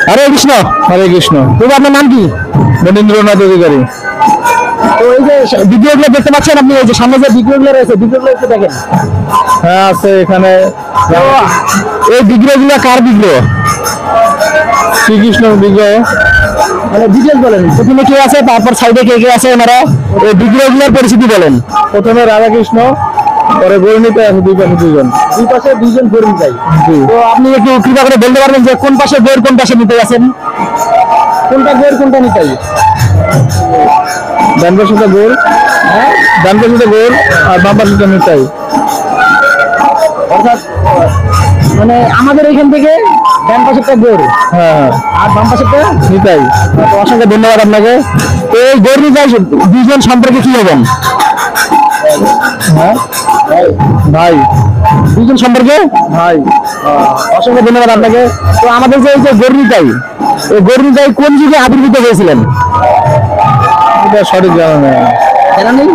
হরে কৃষ্ণ। হরে কৃষ্ণ। তবু আপনার নাম কি? মনীন্দ্রনাথ অধিকারী। তো এই যে বিগ্রহগুলো দেখতে পাচ্ছেন আপনি, এই যে সামনে যে বিগ্রহগুলো রয়েছে, বিগ্রহগুলো একটু দেখেন। হ্যাঁ আছে এখানে। তো এই বিগ্রহগুলো কার বিগ্রহ? শ্রীকৃষ্ণ বিগ্রহ। মানে ডিটেলস বলেন, প্রথমে কে আছে, তারপর সাইডে কে কে আছে, ওনারা এই বিগ্রহগুলোর পরিচিতি বলেন। প্রথমে রাধাকৃষ্ণ, পরে গৌরনীতে আছে দুই পাশে দুজন। দুই পাশে দুইজন গরু নিতাই। জি। তো আপনি একটু কৃপা করে বলতে পারবেন যে কোন পাশে গরু, কোন পাশে নিতাই আছেন? কোনটা গরু, কোনটা নিতাই? ডান পাশে গোর, হ্যাঁ, ডান পাশে গোর আর বাম পাশে নিতাই। অর্থাৎ মানে আমাদের এখান থেকে ডান পাশেরটা গরু হ্যাঁ হ্যাঁ আর বাম পাশেরটা নিতাই। তো অসংখ্য ধন্যবাদ আপনাকে। তো এই গরু নিতাই দুইজন সম্পর্কে কি হবেন? হ্যাঁ ভাই। দুইজন সম্পর্কে ভাই। অসংখ্য ধন্যবাদ আপনাকে। তো আমাদের যে এই যে গরু নিতাই, এই গরু নিতাই কোন যুগে আবির্ভূত হয়েছিলেন? এটা সঠিক জানা নেই। জানা নেই।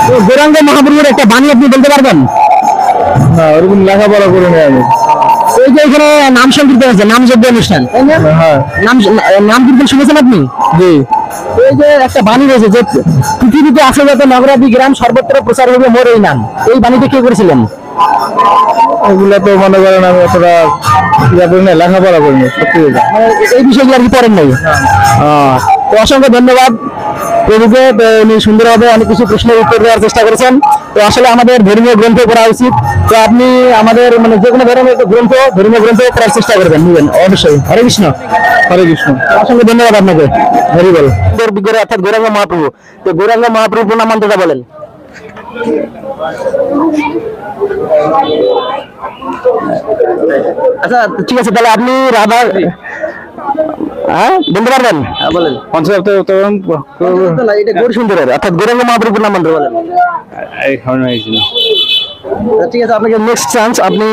তো গৌরাঙ্গ মহাপ্রভুর একটা বাণী আপনি বলতে পারবেন? না ওরকম লেখাপড়া করে নেই আমি। এই যে এখানে নাম সংকীর্তন হচ্ছে, নাম যজ্ঞ অনুষ্ঠান, তাই না? হ্যাঁ। নাম কীর্তন শুনেছেন আপনি? জি। এই যে একটা বাণী রয়েছে যে পৃথিবীতে আসে যত নগরাদি গ্রাম সর্বত্র প্রচার হবে মোর এই নাম, এই বাণীটা কে করেছিলেন? ওগুলা তো মনে করেন আমি অতটা ইয়া করি না, লেখাপড়া করিনি সত্যি কথা। মানে এই বিষয়গুলো আর কি পড়েন নাই? তো অসংখ্য ধন্যবাদ প্রভুকে। তো উনি সুন্দরভাবে অনেক কিছু প্রশ্নের উত্তর দেওয়ার চেষ্টা করেছেন। তো আসলে আমাদের ধর্মীয় গ্রন্থ পড়া উচিত। তো আপনি আমাদের মানে যে কোনো ধরনের একটা গ্রন্থ, ধর্মীয় গ্রন্থ পড়ার চেষ্টা করবেন, নিবেন অবশ্যই। হরে কৃষ্ণ। হরে কৃষ্ণ। অসংখ্য ধন্যবাদ আপনাকে। হরি বল। বিগ্রহ অর্থাৎ গৌরাঙ্গ মহাপ্রভু। তো গৌরাঙ্গ মহাপ্রভু প্রণাম মন্ত্রটা বলেন। আচ্ছা ঠিক আছে, তাহলে আপনি রাধা, হ্যাঁ বলতে পারবেন? হ্যাঁ বলেন। পঞ্চসপ্তাহে উত্তরণ এটা গৌর সুন্দরের অর্থাৎ গৌরাঙ্গ মহাপ্রভুর নাম মন্ত্র বলেন। ঠিক আছে, আপনাকে নেক্সট চান্স, আপনি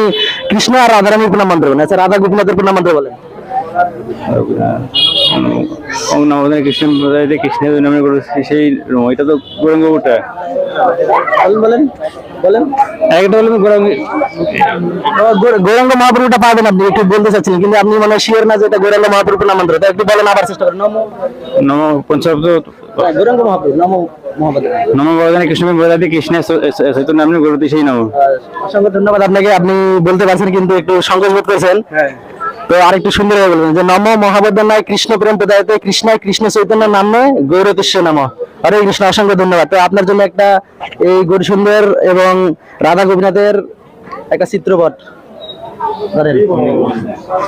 কৃষ্ণ আর রাধারানীর প্রণাম মন্ত্র বলেন। আচ্ছা রাধা গোপীনাথের প্রণাম মন্ত্র বলেন। কৃষ্ণ কৃষ্ণের নামে করেছি সেই এটা তো গৌরাঙ্গ ওটা। বলেন বলেন। একটা হলো গৌরাঙ্গ মহাপ্রভুটা পাবেন, আপনি একটু বলতে চাচ্ছিলেন কিন্তু আপনি মানে শিওর না যে এটা গৌরাঙ্গ মহাপ্রভুর নাম মন্ত্র, একটু বলেন, আবার চেষ্টা করেন। নম পঞ্চশব্দ গৌরাঙ্গ মহাপ্রভু নম মহাপ্রভু নম বরদানে কৃষ্ণ বরদাদি কৃষ্ণের চৈতন্য নামে গৌরতি সেই নাম। অসংখ্য ধন্যবাদ আপনাকে, আপনি বলতে পারছেন কিন্তু একটু সংকোচ বোধ করেছেন। তো আরেকটু সুন্দর হয়ে বলবেন যে নম মহাবদানায় কৃষ্ণ প্রেম প্রদায়তে কৃষ্ণায় কৃষ্ণ চৈতন্য নামে গৌরতিষ্য নাম। হরে কৃষ্ণ। অসংখ্য ধন্যবাদ। তো আপনার জন্য একটা এই গৌর সুন্দর এবং রাধা গোপীনাথের একটা চিত্রপট।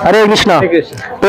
হরে কৃষ্ণ। তো